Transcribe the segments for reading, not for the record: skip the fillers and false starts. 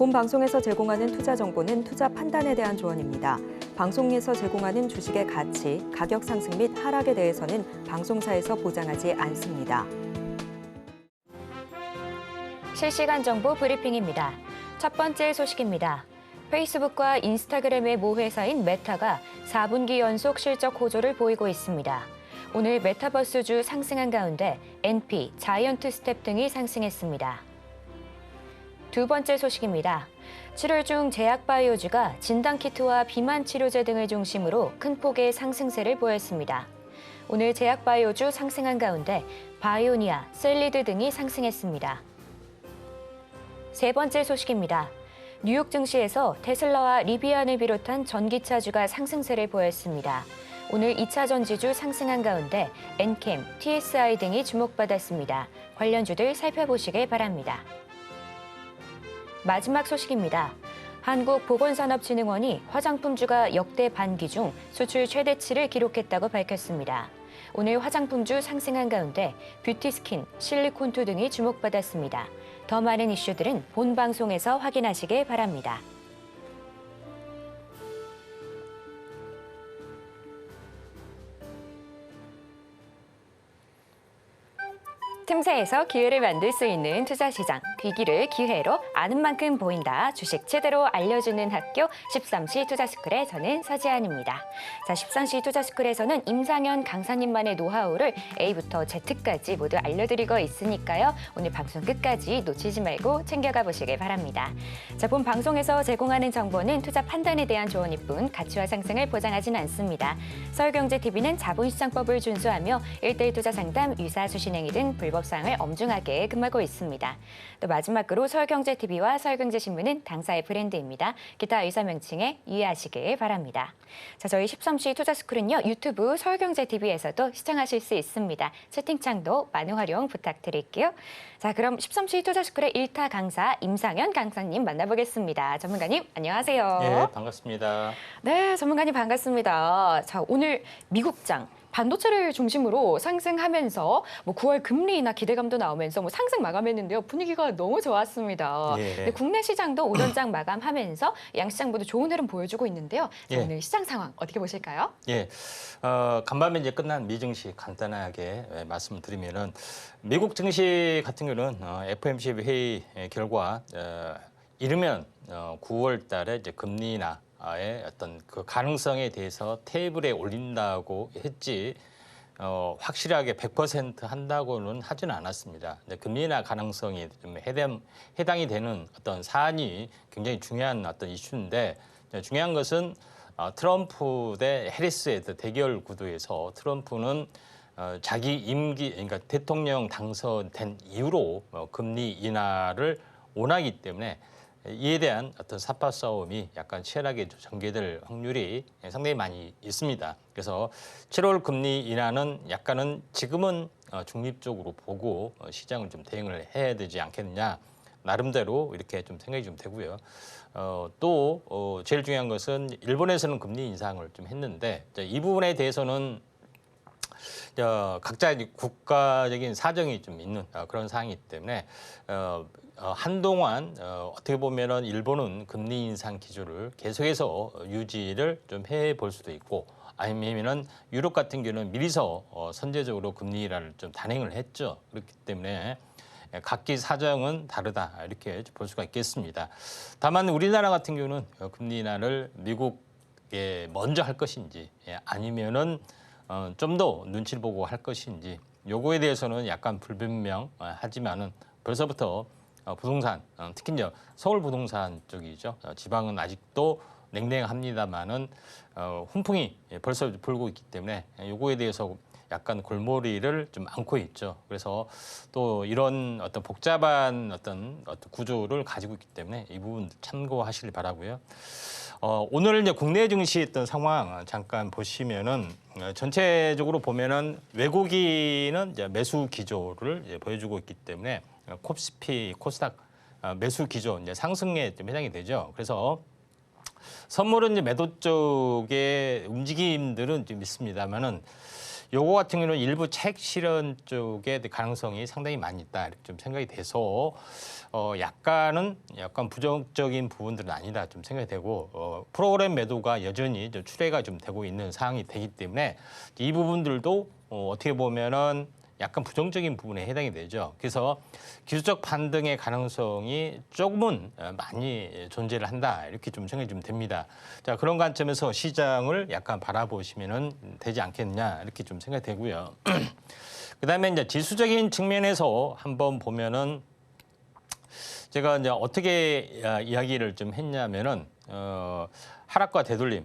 본 방송에서 제공하는 투자 정보는 투자 판단에 대한 조언입니다. 방송에서 제공하는 주식의 가치, 가격 상승 및 하락에 대해서는 방송사에서 보장하지 않습니다. 실시간 정보 브리핑입니다. 첫 번째 소식입니다. 페이스북과 인스타그램의 모 회사인 메타가 4분기 연속 실적 호조를 보이고 있습니다. 오늘 메타버스주 상승한 가운데 NP, 자이언트 스텝 등이 상승했습니다. 두 번째 소식입니다. 7월 중 제약바이오주가 진단키트와 비만 치료제 등을 중심으로 큰 폭의 상승세를 보였습니다. 오늘 제약바이오주 상승한 가운데 바이오니아, 셀리드 등이 상승했습니다. 세 번째 소식입니다. 뉴욕 증시에서 테슬라와 리비안을 비롯한 전기차주가 상승세를 보였습니다. 오늘 2차 전지주 상승한 가운데 엔캠, TSI 등이 주목받았습니다. 관련주들 살펴보시길 바랍니다. 마지막 소식입니다. 한국보건산업진흥원이 화장품주가 역대 반기 중 수출 최대치를 기록했다고 밝혔습니다. 오늘 화장품주 상승한 가운데 뷰티스킨, 실리콘투 등이 주목받았습니다. 더 많은 이슈들은 본 방송에서 확인하시길 바랍니다. 틈새에서 기회를 만들 수 있는 투자시장, 귀기를 기회로 아는 만큼 보인다. 주식 제대로 알려주는 학교 13시 투자스쿨의 저는 서지안입니다. 자, 13시 투자스쿨에서는 임상현 강사님만의 노하우를 A부터 Z까지 모두 알려드리고 있으니까요. 오늘 방송 끝까지 놓치지 말고 챙겨가 보시길 바랍니다. 자, 본 방송에서 제공하는 정보는 투자 판단에 대한 조언일 뿐 가치와 상승을 보장하진 않습니다. 서울경제TV는 자본시장법을 준수하며 1:1 투자 상담, 유사 수신행위 등 불법 사항을 엄중하게 금하고 있습니다. 또 마지막으로 서울경제TV와 서울경제신문은 당사의 브랜드입니다. 기타 의사 명칭에 유의하시길 바랍니다. 자, 저희 13시 투자스쿨은요, 유튜브 서울경제TV에서도 시청하실 수 있습니다. 채팅창도 많은 활용 부탁드릴게요. 자, 그럼 13시 투자스쿨의 1타 강사 임상현 강사님 만나보겠습니다. 전문가님, 안녕하세요. 네, 반갑습니다. 네, 전문가님 반갑습니다. 자, 오늘 미국장 반도체를 중심으로 상승하면서 9월 금리나 기대감도 나오면서 상승 마감했는데요. 분위기가 너무 좋았습니다. 예. 네, 국내 시장도 오전장 마감하면서 양시장 모두 좋은 흐름 보여주고 있는데요. 자, 예. 오늘 시장 상황 어떻게 보실까요? 예, 간밤에 이제 끝난 미 증시 간단하게 말씀드리면은 미국 증시 같은 경우는 FOMC 회의 결과 이르면 9월 달에 이제 금리나 의 어떤 그 가능성에 대해서 테이블에 올린다고 했지 확실하게 100% 한다고는 하지는 않았습니다. 근데 금리나 가능성이 좀 해당이 되는 어떤 사안이 굉장히 중요한 어떤 이슈인데 중요한 것은 트럼프 대 해리스의 대결 구도에서 트럼프는 자기 임기, 그러니까 대통령 당선된 이후로 금리 인하를 원하기 때문에 이에 대한 어떤 삿바 싸움이 약간 치열하게 전개될 확률이 상당히 많이 있습니다. 그래서 7월 금리 인하는 약간은 지금은 중립적으로 보고 시장을 좀 대응을 해야 되지 않겠느냐. 나름대로 이렇게 좀 생각이 좀 되고요. 또 제일 중요한 것은 일본에서는 금리 인상을 좀 했는데 이 부분에 대해서는 각자 국가적인 사정이 좀 있는 그런 상황이기 때문에 한동안 어떻게 보면은 일본은 금리 인상 기조를 계속해서 유지를 좀 해볼 수도 있고 아니면은 유럽 같은 경우는 미리서 선제적으로 금리 인하를 좀 단행을 했죠. 그렇기 때문에 각기 사정은 다르다 이렇게 볼 수가 있겠습니다. 다만 우리나라 같은 경우는 금리 인하를 미국에 먼저 할 것인지 아니면은 좀 더 눈치를 보고 할 것인지 요거에 대해서는 약간 불분명하지만은 벌써부터 부동산, 특히 이제 서울 부동산 쪽이죠. 지방은 아직도 냉랭합니다만은 훈풍이 벌써 불고 있기 때문에 요거에 대해서 약간 골머리를 좀 앓고 있죠. 그래서 또 이런 어떤 복잡한 어떤 구조를 가지고 있기 때문에 이 부분 참고하시길 바라고요. 오늘 이제 국내 증시 어떤 상황 잠깐 보시면은 전체적으로 보면은 외국인은 이제 매수 기조를 이제 보여주고 있기 때문에 코스피, 코스닥 매수 기조 이제 상승에 좀 해당이 되죠. 그래서 선물은 이제 매도 쪽의 움직임들은 좀 있습니다만은 요거 같은 경우는 일부 차익 실현 쪽에 가능성이 상당히 많이 있다 이렇게 좀 생각이 돼서 약간 부정적인 부분들은 아니다 좀 생각이 되고 프로그램 매도가 여전히 좀 출회가 좀 되고 있는 상황이 되기 때문에 이 부분들도 어떻게 보면은 약간 부정적인 부분에 해당이 되죠. 그래서 기술적 반등의 가능성이 조금은 많이 존재를 한다 이렇게 좀 생각이 좀 됩니다. 자, 그런 관점에서 시장을 약간 바라보시면은 되지 않겠냐 이렇게 좀 생각이 되고요. 그다음에 이제 지수적인 측면에서 한번 보면은 제가 이제 어떻게 이야기를 좀 했냐면은 하락과 되돌림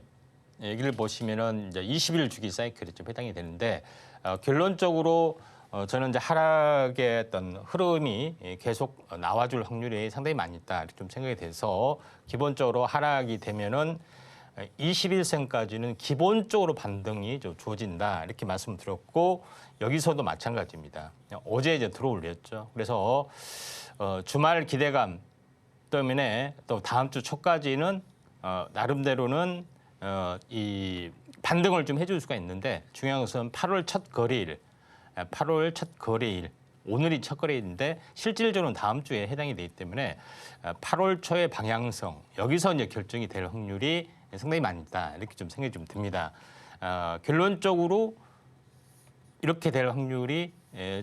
여기를 보시면은 이제 20일 주기 사이클이 좀 해당이 되는데 결론적으로 저는 이제 하락의 어떤 흐름이 계속 나와줄 확률이 상당히 많이 있다 이렇게 좀 생각이 돼서 기본적으로 하락이 되면은 21선까지는 기본적으로 반등이 좀 주어진다 이렇게 말씀드렸고 여기서도 마찬가지입니다. 어제 이제 들어올렸죠. 그래서 주말 기대감 때문에 또 다음 주 초까지는 나름대로는 이 반등을 좀 해줄 수가 있는데 중요한 것은 8월 첫 거래일, 8월 첫 거래일, 오늘이 첫 거래일인데 실질적으로는 다음 주에 해당이 되기 때문에 8월 초의 방향성 여기서 이제 결정이 될 확률이 상당히 많이 있다 이렇게 좀 생각이 좀 듭니다. 결론적으로 이렇게 될 확률이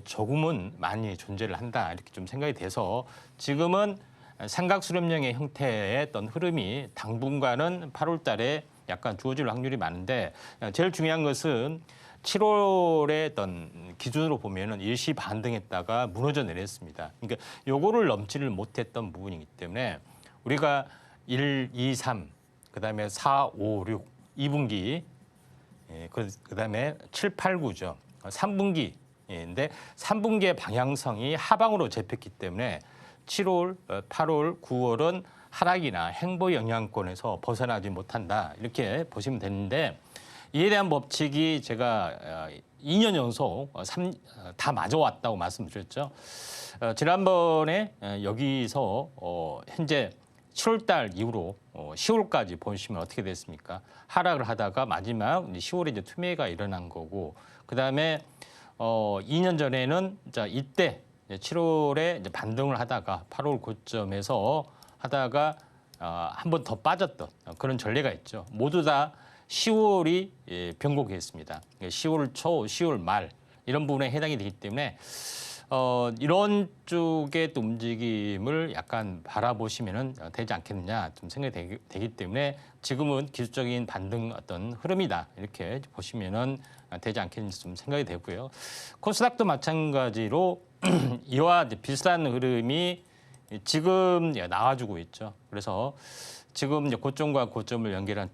조금은 많이 존재를 한다 이렇게 좀 생각이 돼서 지금은 삼각수렴형의 형태의 어떤 흐름이 당분간은 8월 달에 약간 주어질 확률이 많은데 제일 중요한 것은 7월의 어떤 기준으로 보면은 일시 반등했다가 무너져 내렸습니다. 그러니까 요거를 넘지를 못했던 부분이기 때문에 우리가 1, 2, 3 그다음에 4, 5, 6 2분기 그다음에 7, 8, 9죠. 3분기인데 3분기의 방향성이 하방으로 잡혔기 때문에 7월, 8월, 9월은 하락이나 행보 영향권에서 벗어나지 못한다 이렇게 보시면 되는데 이에 대한 법칙이 제가 2년 연속 다 맞아왔다고 말씀드렸죠. 지난번에 여기서 현재 7월 달 이후로 10월까지 보시면 어떻게 됐습니까? 하락을 하다가 마지막 10월에 이제 투매가 일어난 거고 그다음에 2년 전에는 자 이때 7월에 이제 반등을 하다가 8월 고점에서 하다가 한 번 더 빠졌던 그런 전례가 있죠. 모두 다 10월이 변곡했습니다. 10월 초, 10월 말 이런 부분에 해당이 되기 때문에 이런 쪽의 또 움직임을 약간 바라보시면은 되지 않겠느냐 좀 생각이 되기 때문에 지금은 기술적인 반등 어떤 흐름이다 이렇게 보시면은 되지 않겠는지 좀 생각이 되고요. 코스닥도 마찬가지로 이와 비슷한 흐름이 지금 나와주고 있죠. 그래서 지금 이제 고점과 고점을 연결한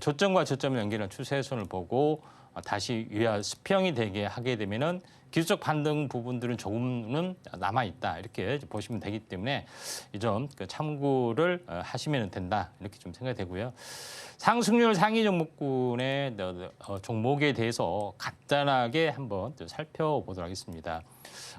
저점과 저점을 연결한 추세선을 보고 다시 위와 수평이 되게 하게 되면은 기술적 반등 부분들은 조금은 남아 있다 이렇게 보시면 되기 때문에 이 점 참고를 하시면 된다 이렇게 좀 생각이 되고요. 상승률 상위 종목군의 종목에 대해서 간단하게 한번 살펴보도록 하겠습니다.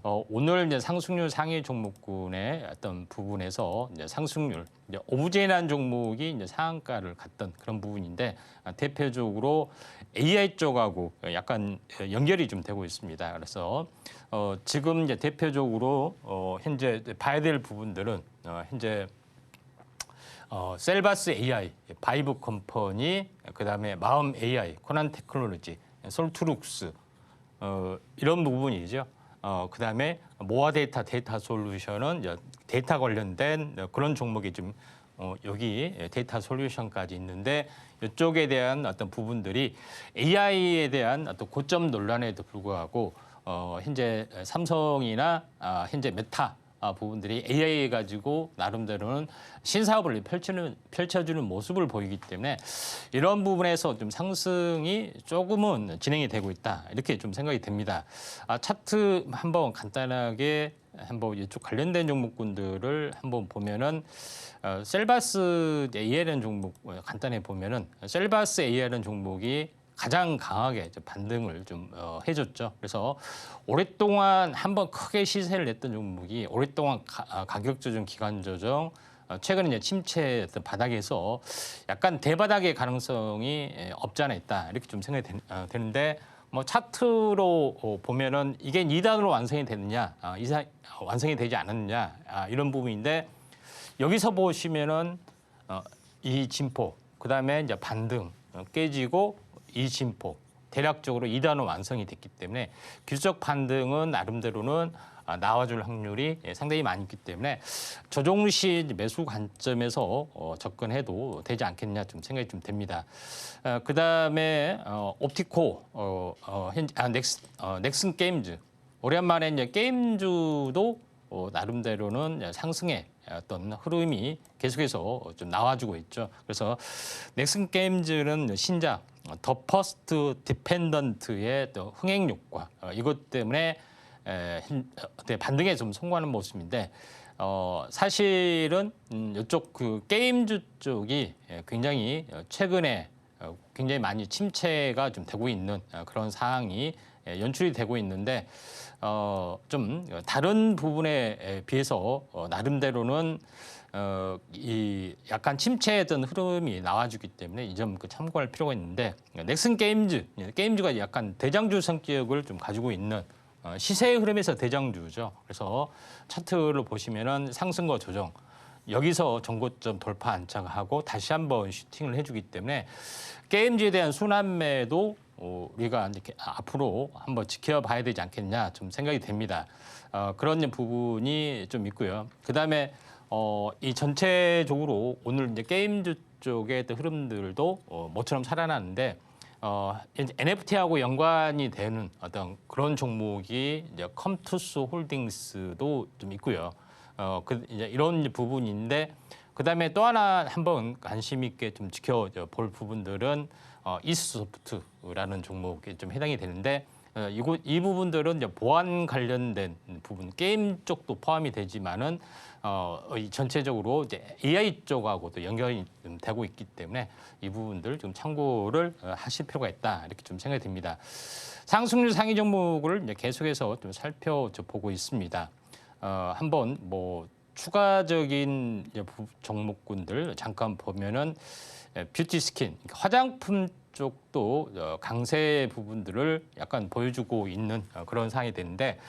오늘 이제 상승률 상위 종목군의 어떤 부분에서 이제 상승률 오브제이라는 종목이 이제 상한가를 갔던 그런 부분인데 대표적으로 AI 쪽하고 약간 연결이 좀 되고 있습니다. 그래서 지금 이제 대표적으로 현재 봐야 될 부분들은 현재 셀바스 AI, 바이브 컴퍼니, 그다음에 마음 AI, 코난 테크놀로지, 솔트룩스 이런 부분이죠. 그다음에 모아 데이터 솔루션은 이제 데이터 관련된 그런 종목이 좀 여기 데이터 솔루션까지 있는데 이쪽에 대한 어떤 부분들이 AI에 대한 어떤 고점 논란에도 불구하고 현재 삼성이나 현재 메타 부분들이 AI 가지고 나름대로는 신사업을 펼쳐주는 모습을 보이기 때문에 이런 부분에서 좀 상승이 조금은 진행이 되고 있다 이렇게 좀 생각이 됩니다. 차트 한번 간단하게 한번 이쪽 관련된 종목군들을 한번 보면은 셀바스 AI라는 종목 간단히 보면은 셀바스 AI라는 종목이 가장 강하게 반등을 좀 해줬죠. 그래서 오랫동안 한번 크게 시세를 냈던 종목이 오랫동안 가격 조정, 기간 조정, 최근에 이제 침체 바닥에서 약간 대바닥의 가능성이 없지 않아 있다 이렇게 좀 생각이 되는데 뭐 차트로 보면은 이게 2단으로 완성이 되느냐, 완성이 되지 않았느냐 이런 부분인데 여기서 보시면은 이 진폭, 그다음에 이제 반등 깨지고 이 진폭 대략적으로 2단으로 완성이 됐기 때문에 기술적 반등은 나름대로는 나와줄 확률이 상당히 많이 있기 때문에 조정 시 매수 관점에서 접근해도 되지 않겠냐 좀 생각이 좀 됩니다. 그다음에 옵티코 넥슨 게임즈 오랜만에 이제 게임주도 나름대로는 상승의 어떤 흐름이 계속해서 좀 나와주고 있죠. 그래서 넥슨 게임즈는 신작 더 퍼스트 디펜던트의 또 흥행 효과 이것 때문에 반등에 좀 성공하는 모습인데 사실은 이쪽 그 게임주 쪽이 굉장히 최근에 굉장히 많이 침체가 좀 되고 있는 그런 상황이 연출이 되고 있는데 좀 다른 부분에 비해서 나름대로는 이 약간 침체했던 흐름이 나와주기 때문에 이 점 참고할 필요가 있는데 넥슨 게임즈가 약간 대장주 성격을 좀 가지고 있는 시세의 흐름에서 대장주죠. 그래서 차트를 보시면은 상승과 조정 여기서 전고점 돌파 안착하고 다시 한번 슈팅을 해주기 때문에 게임즈에 대한 순환매도 우리가 이렇게 앞으로 한번 지켜봐야 되지 않겠냐 좀 생각이 됩니다. 그런 부분이 좀 있고요. 그다음에 이 전체적으로 오늘 이제 게임즈 쪽의 흐름들도 모처럼 살아나는데 NFT하고 연관이 되는 어떤 그런 종목이 이제 컴투스 홀딩스도 좀 있고요. 이제 이런 부분인데 그다음에 또 하나 한번 관심 있게 좀 지켜볼 부분들은 이스소프트라는 종목에 좀 해당이 되는데 이 부분들은 이제 보안 관련된 부분 게임 쪽도 포함이 되지만은 전체적으로 이제 AI 쪽하고도 연결이 좀 되고 있기 때문에 이 부분들 좀 참고를 하실 필요가 있다 이렇게 좀 생각이 듭니다. 상승률 상위 종목을 이제 계속해서 좀 살펴보고 있습니다. 한번 뭐 추가적인 종목군들 잠깐 보면은 뷰티 스킨 화장품 쪽도 강세 부분들을 약간 보여주고 있는 그런 상황이 되는데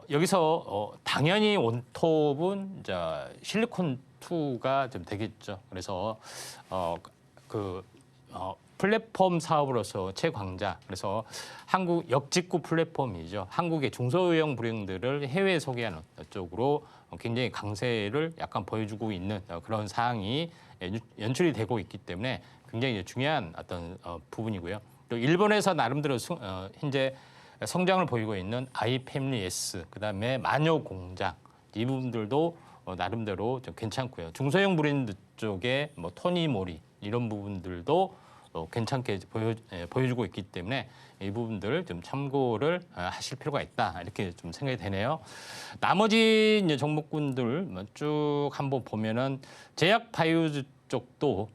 여기서 당연히 원톱은 이제 실리콘2가 좀 되겠죠. 그래서 플랫폼 사업으로서 최광자 그래서 한국 역직구 플랫폼이죠. 한국의 중소형 브랜드를 해외에 소개하는 쪽으로 굉장히 강세를 약간 보여주고 있는 그런 사항이 연출이 되고 있기 때문에 굉장히 중요한 어떤 부분이고요. 또 일본에서 나름대로 현재 성장을 보이고 있는 아이패밀리 S, 그다음에 마녀 공장 이 부분들도 나름대로 좀 괜찮고요. 중소형 브랜드 쪽에 뭐 토니모리 이런 부분들도 괜찮게 보여주고 있기 때문에 이 부분들 좀 참고를 하실 필요가 있다 이렇게 좀 생각이 되네요. 나머지 이제 종목군들 쭉 한번 보면은 제약 바이오즈 쪽도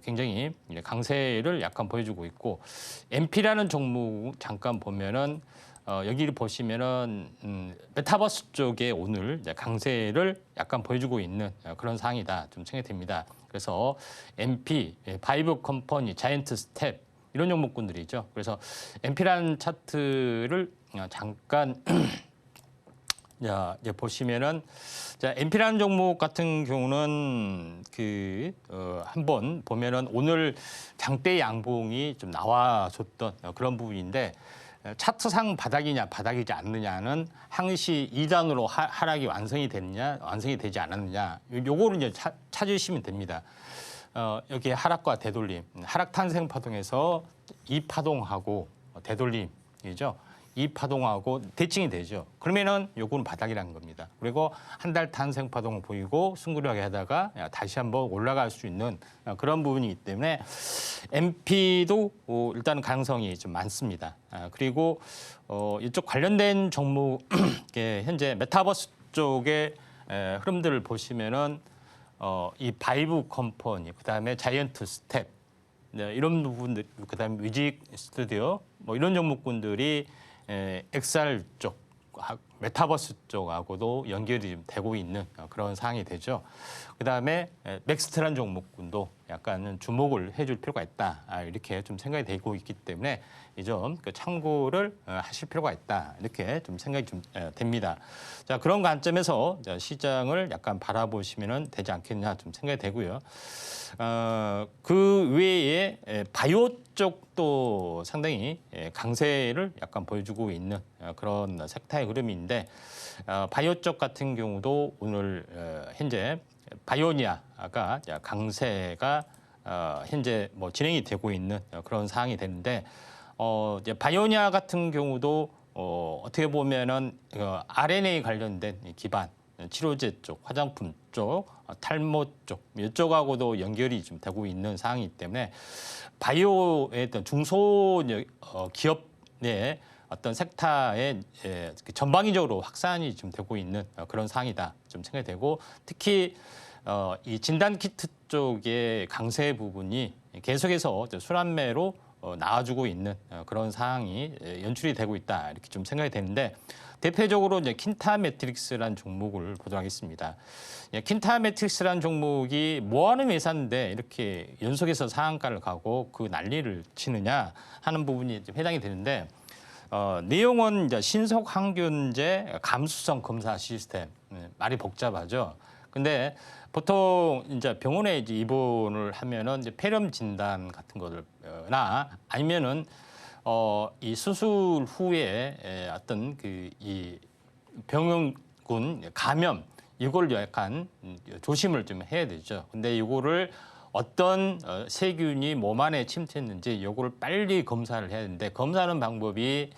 굉장히 강세를 약간 보여주고 있고 MP라는 종목 잠깐 보면은 여기를 보시면은 메타버스 쪽에 오늘 이제 강세를 약간 보여주고 있는 그런 상황이다 좀 생각이 됩니다. 그래서 MP, 바이브 컴퍼니, 자이언트 스텝 이런 종목군들이죠. 그래서 MP라는 차트를 잠깐 이제 보시면은 자, MP라는 종목 같은 경우는 한번 보면은 오늘 장대 양봉이 좀 나와줬던 그런 부분인데 차트상 바닥이냐 바닥이지 않느냐는 항시 2단으로 하락이 완성이 됐냐 완성이 되지 않았느냐 요거를 이제 찾으시면 됩니다. 여기 하락과 되돌림, 하락 탄생 파동에서 이 파동하고 되돌림이죠. 이 파동하고 대칭이 되죠. 그러면은 요거는 바닥이라는 겁니다. 그리고 한 달 탄생 파동을 보이고 숭구리하게 하다가 다시 한번 올라갈 수 있는 그런 부분이기 때문에 MP도 일단 가능성이 좀 많습니다. 그리고 이쪽 관련된 종목 현재 메타버스 쪽의 흐름들을 보시면은 이 바이브 컴퍼니, 그다음에 자이언트 스텝 이런 부분들, 그다음에 뮤직 스튜디오 뭐 이런 종목군들이 XR 쪽 메타버스 쪽하고도 연결이 좀 되고 있는 그런 상황이 되죠. 그다음에 넥스트라는 종목군도 약간은 주목을 해줄 필요가 있다. 이렇게 좀 생각이 되고 있기 때문에 이 점 참고를 하실 필요가 있다. 이렇게 좀 생각이 좀 됩니다. 자, 그런 관점에서 시장을 약간 바라보시면 되지 않겠냐 좀 생각이 되고요. 그 외에 바이오 쪽도 상당히 강세를 약간 보여주고 있는 그런 섹터의 흐름인데 바이오 쪽 같은 경우도 오늘 현재 바이오니아가 강세가 현재 뭐 진행이 되고 있는 그런 상황이 되는데 이제 바이오니아 같은 경우도 어떻게 보면은 RNA 관련된 기반 치료제 쪽, 화장품 쪽, 탈모 쪽 이쪽하고도 연결이 좀 되고 있는 상황이기 때문에 바이오의 어떤 중소기업의 어떤 섹터의 전방위적으로 확산이 좀 되고 있는 그런 상황이다 좀 생각이 되고 특히 이 진단 키트 쪽의 강세 부분이 계속해서 순환매로 나와주고 있는 그런 상황이 연출이 되고 있다 이렇게 좀 생각이 되는데 대표적으로 이제 킨타매트릭스라는 종목을 보도록 하겠습니다. 킨타매트릭스라는 종목이 뭐하는 회사인데 이렇게 연속해서 상한가를 가고 그 난리를 치느냐 하는 부분이 해당이 되는데 내용은 이제 신속 항균제 감수성 검사 시스템 말이 복잡하죠. 근데 보통 이제 병원에 이제 입원을 하면은 이제 폐렴 진단 같은 거나 아니면은 이 수술 후에 어떤 이 병원군 감염 이걸 약간 조심을 좀 해야 되죠. 근데 이거를 어떤 세균이 몸 안에 침투했는지 이거를 빨리 검사를 해야 되는데 검사하는 방법이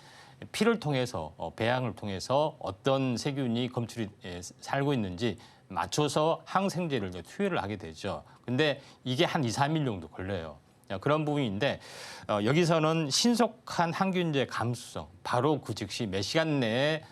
피를 통해서 배양을 통해서 어떤 세균이 검출이 살고 있는지 맞춰서 항생제를 투여를 하게 되죠. 근데 이게 한 2, 3일 정도 걸려요. 그런 부분인데 여기서는 신속한 항균제 감수성, 바로 그 즉시 몇 시간 내에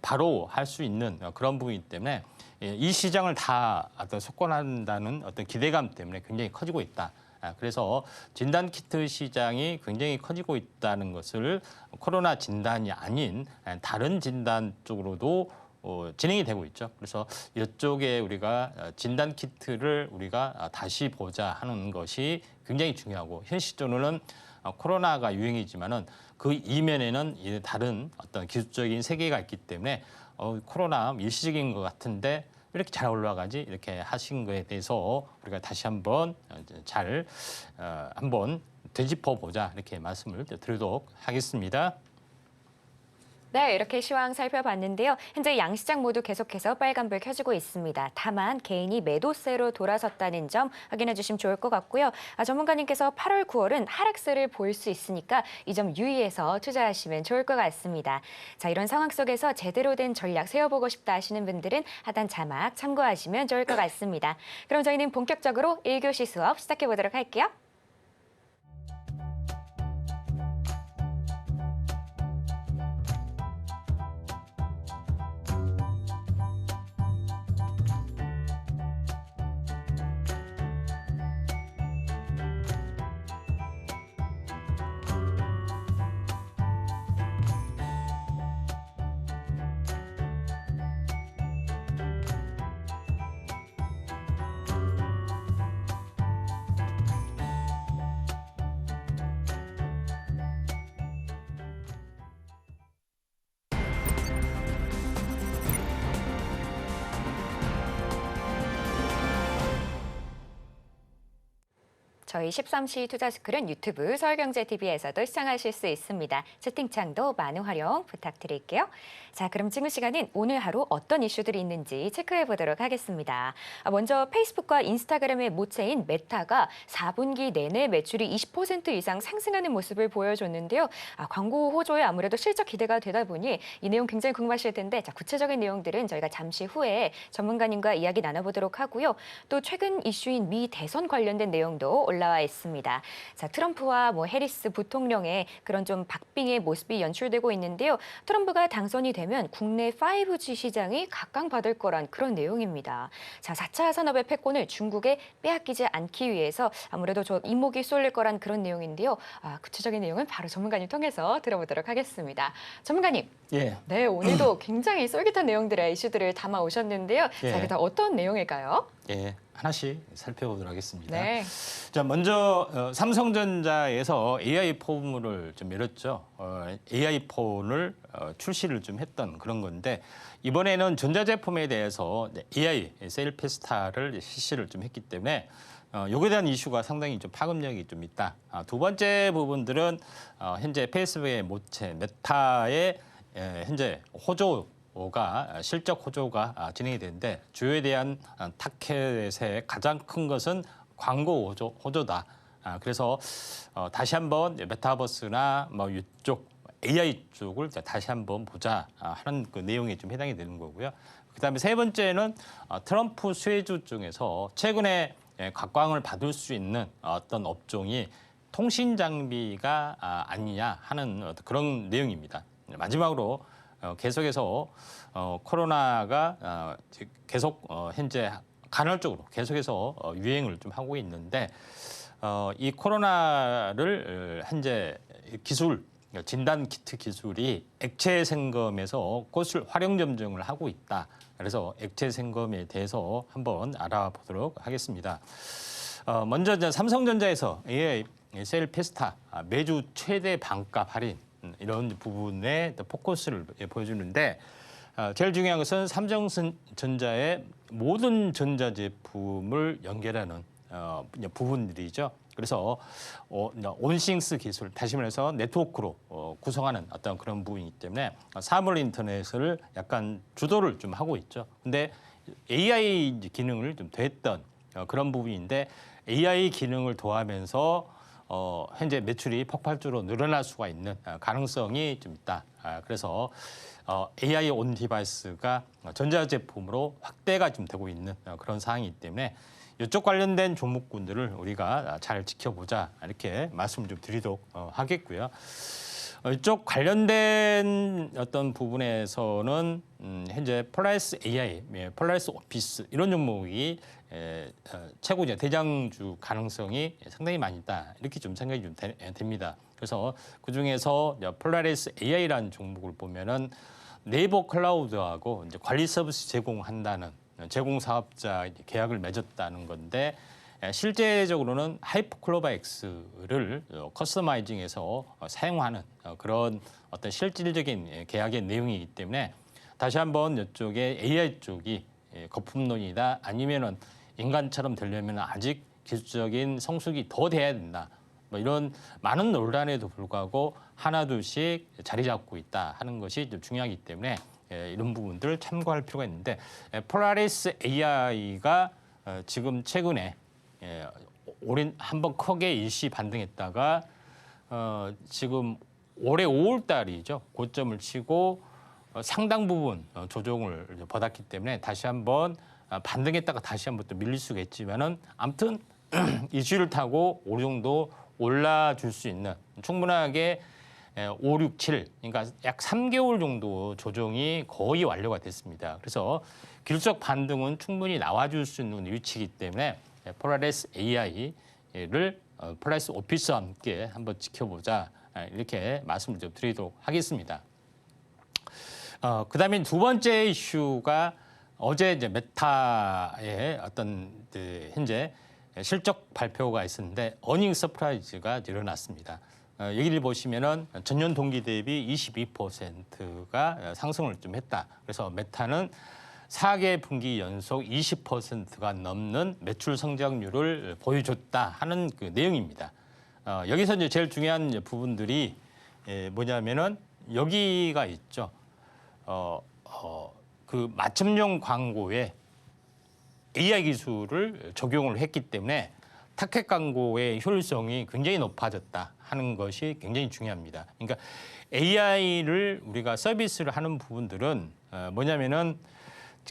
바로 할 수 있는 그런 부분이기 때문에 이 시장을 다 석권한다는 어떤 기대감 때문에 굉장히 커지고 있다. 그래서 진단 키트 시장이 굉장히 커지고 있다는 것을 코로나 진단이 아닌 다른 진단 쪽으로도 진행이 되고 있죠. 그래서 이쪽에 우리가 진단 키트를 우리가 다시 보자 하는 것이 굉장히 중요하고 현 시점으로는 코로나가 유행이지만은 그 이면에는 다른 어떤 기술적인 세계가 있기 때문에 코로나 일시적인 것 같은데 이렇게 잘 올라가지 이렇게 하신 거에 대해서 우리가 다시 한번 잘 한번 되짚어 보자 이렇게 말씀을 드리도록 하겠습니다. 네, 이렇게 시황 살펴봤는데요. 현재 양시장 모두 계속해서 빨간불 켜지고 있습니다. 다만 개인이 매도세로 돌아섰다는 점 확인해 주시면 좋을 것 같고요. 전문가님께서 8월, 9월은 하락세를 보일 수 있으니까 이 점 유의해서 투자하시면 좋을 것 같습니다. 자, 이런 상황 속에서 제대로 된 전략 세워보고 싶다 하시는 분들은 하단 자막 참고하시면 좋을 것 같습니다. 그럼 저희는 본격적으로 1교시 수업 시작해 보도록 할게요. 저희 13시 투자스쿨은 유튜브 서울경제TV에서도 시청하실 수 있습니다. 채팅창도 많은 활용 부탁드릴게요. 자, 그럼 지금 시간은 오늘 하루 어떤 이슈들이 있는지 체크해 보도록 하겠습니다. 먼저 페이스북과 인스타그램의 모체인 메타가 4분기 내내 매출이 20% 이상 상승하는 모습을 보여줬는데요. 광고 호조에 아무래도 실적 기대가 되다 보니 이 내용 굉장히 궁금하실 텐데 자, 구체적인 내용들은 저희가 잠시 후에 전문가님과 이야기 나눠보도록 하고요. 또 최근 이슈인 미 대선 관련된 내용도 올라와 있습니다. 자, 트럼프와 해리스 부통령의 그런 좀 박빙의 모습이 연출되고 있는데요. 트럼프가 당선이 되면 국내 5G 시장이 각광받을 거란 그런 내용입니다. 자, 4차 산업의 패권을 중국에 빼앗기지 않기 위해서 아무래도 저 이목이 쏠릴 거란 그런 내용인데요. 구체적인 내용은 바로 전문가님 통해서 들어보도록 하겠습니다. 전문가님, 예. 네, 오늘도 굉장히 쏠깃한 내용들의 이슈들을 담아 오셨는데요. 예. 자, 그다 어떤 내용일까요? 예, 하나씩 살펴보도록 하겠습니다. 네. 자, 먼저 삼성전자에서 AI 폰을 좀 열었죠. AI 폰을 출시를 좀 했던 그런 건데 이번에는 전자제품에 대해서 AI 셀피스타를 실시를 좀 했기 때문에 요거에 대한 이슈가 상당히 좀 파급력이 좀 있다. 두 번째 부분들은 현재 페이스북의 모체 메타의 현재 호조가 실적 호조가 진행이 되는데 주요에 대한 타켓의 가장 큰 것은 광고 호조다. 그래서 다시 한번 메타버스나 이쪽 AI 쪽을 다시 한번 보자 하는 그 내용이 좀 해당이 되는 거고요. 그다음에 세 번째는 트럼프 수혜주 중에서 최근에 각광을 받을 수 있는 어떤 업종이 통신 장비가 아니냐 하는 그런 내용입니다. 마지막으로 계속해서 코로나가 계속 현재 간헐적으로 계속해서 유행을 좀 하고 있는데 이 코로나를 현재 기술 진단 키트 기술이 액체 생검에서 꽃을 활용 점정을 하고 있다. 그래서 액체 생검에 대해서 한번 알아보도록 하겠습니다. 먼저 이제 삼성전자에서 AI 셀피스타 매주 최대 반값 할인 이런 부분에 포커스를 보여주는데 제일 중요한 것은 삼성전자의 모든 전자제품을 연결하는 부분들이죠. 그래서 온싱스 기술, 다시 말해서 네트워크로 구성하는 어떤 그런 부분이기 때문에 사물 인터넷을 약간 주도를 좀 하고 있죠. 근데 AI 기능을 좀 더했던 그런 부분인데 AI 기능을 더하면서 현재 매출이 폭발적으로 늘어날 수가 있는 가능성이 좀 있다. 그래서 AI 온 디바이스가 전자제품으로 확대가 좀 되고 있는 그런 상황이기 때문에 이쪽 관련된 종목군들을 우리가 잘 지켜보자 이렇게 말씀을 좀 드리도록 하겠고요. 이쪽 관련된 어떤 부분에서는 현재 폴라리스 AI, 폴라리스 오피스 이런 종목이 최고 대장주 가능성이 상당히 많이 있다 이렇게 좀 생각이 좀 됩니다. 그래서 그 중에서 폴라리스 AI라는 종목을 보면은 네이버 클라우드하고 이제 관리 서비스 제공한다는 제공 사업자 계약을 맺었다는 건데 실제적으로는 하이퍼클로바엑스를 커스터마이징해서 사용하는 그런 어떤 실질적인 계약의 내용이기 때문에 다시 한번 이쪽에 AI 쪽이 거품론이다 아니면은 인간처럼 되려면 아직 기술적인 성숙이 더 돼야 된다. 이런 많은 논란에도 불구하고 하나둘씩 자리 잡고 있다 하는 것이 좀 중요하기 때문에 이런 부분들을 참고할 필요가 있는데 폴라리스 AI가 지금 최근에 올해 한번 크게 일시 반등했다가 지금 올해 5월 달이죠. 고점을 치고 상당 부분 조정을 받았기 때문에 다시 한번 반등했다가 다시 한번 또 밀릴 수가 있지만은 아무튼 이슈를 타고 어느 정도 올라줄 수 있는 충분하게 5, 6, 7 그러니까 약 3개월 정도 조정이 거의 완료가 됐습니다. 그래서 기술적 반등은 충분히 나와줄 수 있는 위치이기 때문에 폴라리스 AI를 폴라리스 오피스와 함께 한번 지켜보자 이렇게 말씀을 좀 드리도록 하겠습니다. 그다음에 두 번째 이슈가 어제 이제 메타의 어떤 현재 실적 발표가 있었는데 어닝 서프라이즈가 일어났습니다. 여기를 보시면은 전년 동기 대비 22%가 상승을 좀 했다. 그래서 메타는 4개 분기 연속 20%가 넘는 매출 성장률을 보여줬다 하는 그 내용입니다. 여기서 이제 제일 중요한 부분들이 뭐냐면은 여기가 있죠. 그 맞춤형 광고에 AI 기술을 적용을 했기 때문에 타켓 광고의 효율성이 굉장히 높아졌다 하는 것이 굉장히 중요합니다. 그러니까 AI를 우리가 서비스를 하는 부분들은 뭐냐면은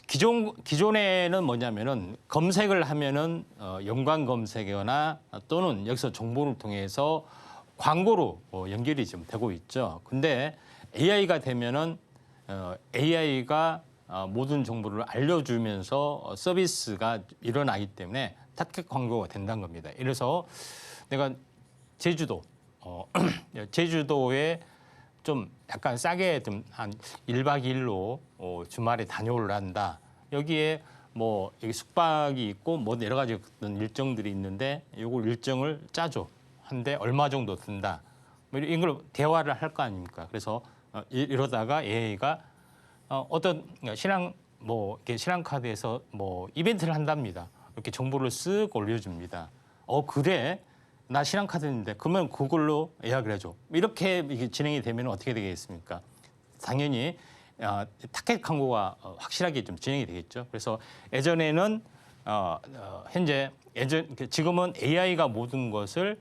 기존에는 뭐냐면은 검색을 하면은 연관 검색이거나 또는 여기서 정보를 통해서 광고로 연결이 좀 되고 있죠. 근데 AI가 되면은 AI가 모든 정보를 알려주면서 서비스가 일어나기 때문에 타겟 광고가 된다는 겁니다. 이래서 내가 제주도 제주도에 좀 약간 싸게 좀 한 1박 2일로 주말에 다녀오려 한다. 여기에 뭐 여기 숙박이 있고 뭐 여러 가지 어떤 일정들이 있는데 요걸 일정을 짜줘. 한데 얼마 정도 든다. 뭐 이런 걸 대화를 할 거 아닙니까? 그래서 이러다가 AI가 어떤 이렇게 신한카드에서 뭐 이벤트를 한답니다. 이렇게 정보를 쓱 올려줍니다. 그래? 나 신한카드인데 그러면 그걸로 예약을 해줘. 이렇게 이게 진행이 되면 어떻게 되겠습니까? 당연히 타겟 광고가 확실하게 좀 진행이 되겠죠. 그래서 예전에는 지금은 AI가 모든 것을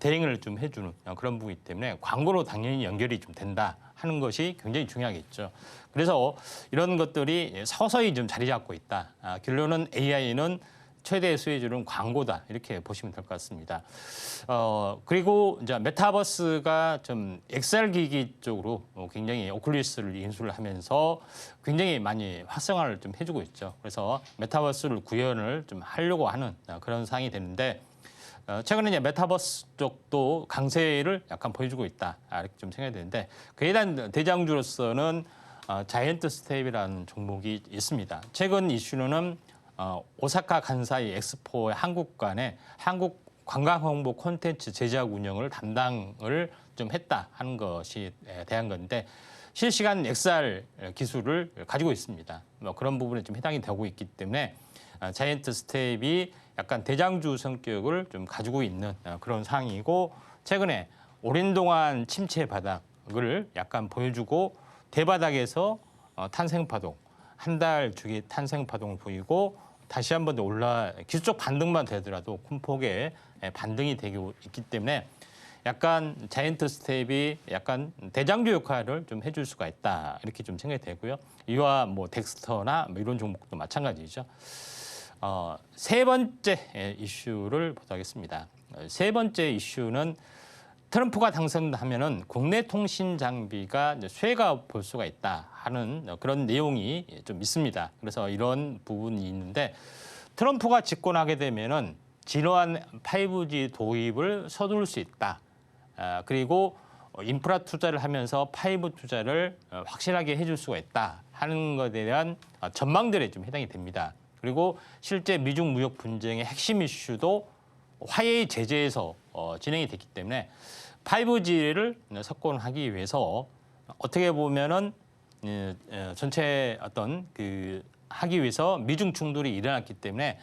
대행을 좀 해주는 그런 부분이기 때문에 광고로 당연히 연결이 좀 된다 하는 것이 굉장히 중요하겠죠. 그래서 이런 것들이 서서히 좀 자리 잡고 있다. 결론은 AI는 최대 수혜주는 광고다 이렇게 보시면 될 것 같습니다. 그리고 이제 메타버스가 좀 XR 기기 쪽으로 굉장히 오큘리스를 인수를 하면서 굉장히 많이 활성화를 좀 해주고 있죠. 그래서 메타버스를 구현을 좀 하려고 하는 그런 상황이 되는데 최근에 이제 메타버스 쪽도 강세를 약간 보여주고 있다 이렇게 좀 생각이 되는데 그에 대한 대장주로서는 자이언트 스텝이라는 종목이 있습니다. 최근 이슈는 오사카 간사이 엑스포의 한국관에 한국 관광 홍보 콘텐츠 제작 운영을 담당을 좀 했다 하는 것이 대한 건데 실시간 XR 기술을 가지고 있습니다. 뭐 그런 부분에 좀 해당이 되고 있기 때문에 자이언트 스텝이 약간 대장주 성격을 좀 가지고 있는 그런 상황이고 최근에 오랜 동안 침체 바닥을 약간 보여주고 대바닥에서 탄생파동 한 달 주기 탄생파동을 보이고 다시 한 번 더 기술적 반등만 되더라도 큰 폭의 반등이 되고 있기 때문에 약간 자이언트 스텝이 약간 대장주 역할을 좀 해줄 수가 있다 이렇게 좀 생각이 되고요. 이와 뭐 덱스터나 뭐 이런 종목도 마찬가지죠. 세 번째 이슈를 보도록 하겠습니다. 세 번째 이슈는 트럼프가 당선하면은 국내 통신 장비가 쇠가 볼 수가 있다 하는 그런 내용이 좀 있습니다. 그래서 이런 부분이 있는데 트럼프가 집권하게 되면은 진화한 5G 도입을 서두를 수 있다. 그리고 인프라 투자를 하면서 5G 투자를 확실하게 해줄 수가 있다 하는 것에 대한 전망들에 좀 해당이 됩니다. 그리고 실제 미중 무역 분쟁의 핵심 이슈도 화해의 제재에서 진행이 됐기 때문에 5G를 석권하기 위해서 어떻게 보면은 전체 어떤 하기 위해서 미중 충돌이 일어났기 때문에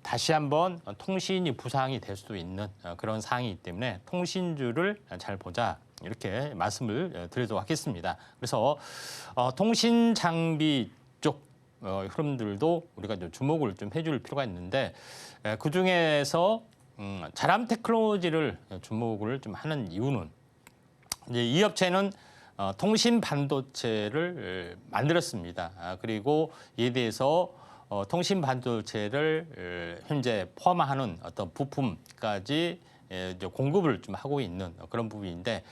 다시 한번 통신이 부상이 될 수도 있는 그런 상황이기 때문에 통신주를 잘 보자 이렇게 말씀을 드리도록 하겠습니다. 그래서 통신 장비 쪽 흐름들도 우리가 좀 주목을 좀 해줄 필요가 있는데 그 중에서 자람 테크놀로지를 주목을 좀 하는 이유는 이제 이 업체는 통신 반도체를 만들었습니다. 그리고 이에 대해서 통신 반도체를 현재 포함하는 어떤 부품까지 이제 공급을 좀 하고 있는 그런 부분인데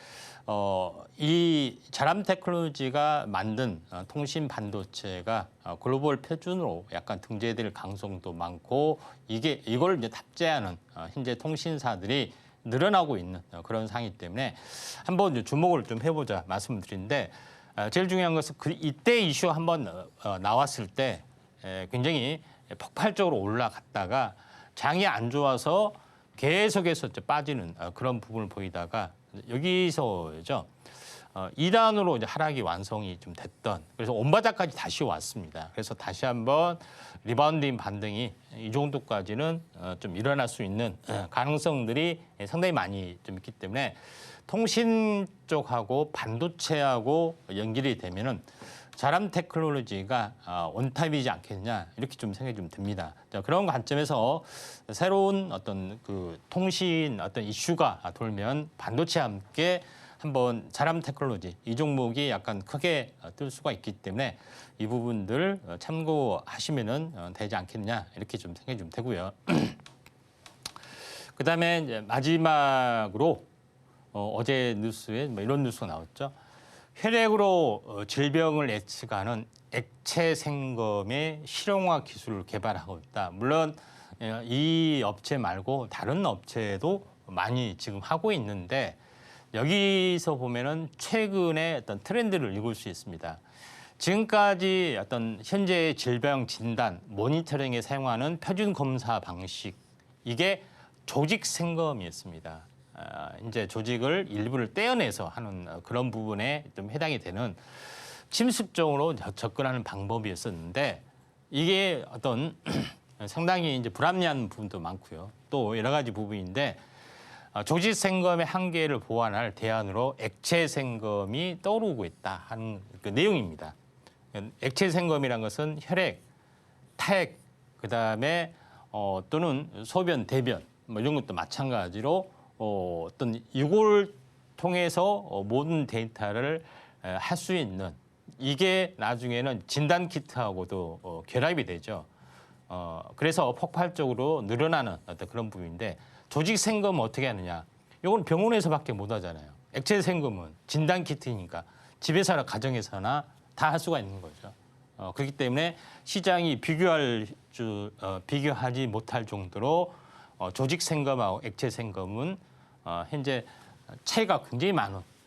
이 자람 테크놀로지가 만든 통신 반도체가 글로벌 표준으로 약간 등재될 가능성도 많고 이걸 이제 탑재하는 현재 통신사들이 늘어나고 있는 그런 상황이기 때문에 한번 이제 주목을 좀 해보자 말씀드리는데 제일 중요한 것은 이때 이슈 한번 나왔을 때 굉장히 폭발적으로 올라갔다가 장이 안 좋아서 계속해서 빠지는 그런 부분을 보이다가 여기서죠. 2단으로 이제 하락이 완성이 좀 됐던 그래서 온바닥까지 다시 왔습니다. 그래서 다시 한번 리바운딩 반등이 이 정도까지는 좀 일어날 수 있는 가능성들이 상당히 많이 좀 있기 때문에 통신 쪽하고 반도체하고 연결이 되면은 자람 테크놀로지가 원탑이지 않겠냐 이렇게 좀 생각이 좀 듭니다. 자, 그런 관점에서 새로운 어떤 통신 어떤 이슈가 돌면 반도체와 함께 한번 자람 테크놀로지 이 종목이 약간 크게 뜰 수가 있기 때문에 이 부분들 참고하시면은 되지 않겠냐 이렇게 좀 생각이 좀 되고요. 그다음에 이제 마지막으로 어제 뉴스에 뭐 이런 뉴스가 나왔죠. 혈액으로 질병을 예측하는 액체 생검의 실용화 기술을 개발하고 있다. 물론 이 업체 말고 다른 업체도 많이 지금 하고 있는데 여기서 보면은 최근에 어떤 트렌드를 읽을 수 있습니다. 지금까지 어떤 현재의 질병 진단, 모니터링에 사용하는 표준 검사 방식 이게 조직 생검이었습니다. 이제 조직을 일부를 떼어내서 하는 그런 부분에 좀 해당이 되는 침습적으로 접근하는 방법이었었는데 이게 어떤 상당히 이제 불합리한 부분도 많고요. 또 여러 가지 부분인데 조직 생검의 한계를 보완할 대안으로 액체 생검이 떠오르고 있다 하는 그 내용입니다. 액체 생검이란 것은 혈액, 타액, 그다음에 또는 소변, 대변 뭐 이런 것도 마찬가지로 어떤 이걸 통해서 모든 데이터를 할 수 있는 이게 나중에는 진단 키트하고도 결합이 되죠. 그래서 폭발적으로 늘어나는 어떤 그런 부분인데 조직 생검은 어떻게 하느냐? 이건 병원에서밖에 못 하잖아요. 액체 생검은 진단 키트니까 집에서나 가정에서나 다 할 수가 있는 거죠. 그렇기 때문에 시장이 비교하지 못할 정도로 조직 생검하고 액체 생검은 현재 차이가 굉장히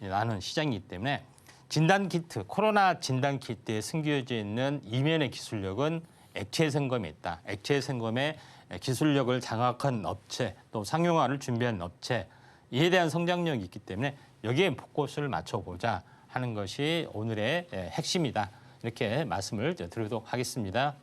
나는 시장이기 때문에 진단 키트, 코로나 진단 키트에 숨겨져 있는 이면의 기술력은 액체 생검에 있다. 액체 생검의 기술력을 장악한 업체, 또 상용화를 준비한 업체, 이에 대한 성장력이 있기 때문에 여기에 포커스를 맞춰보자 하는 것이 오늘의 핵심이다. 이렇게 말씀을 드리도록 하겠습니다.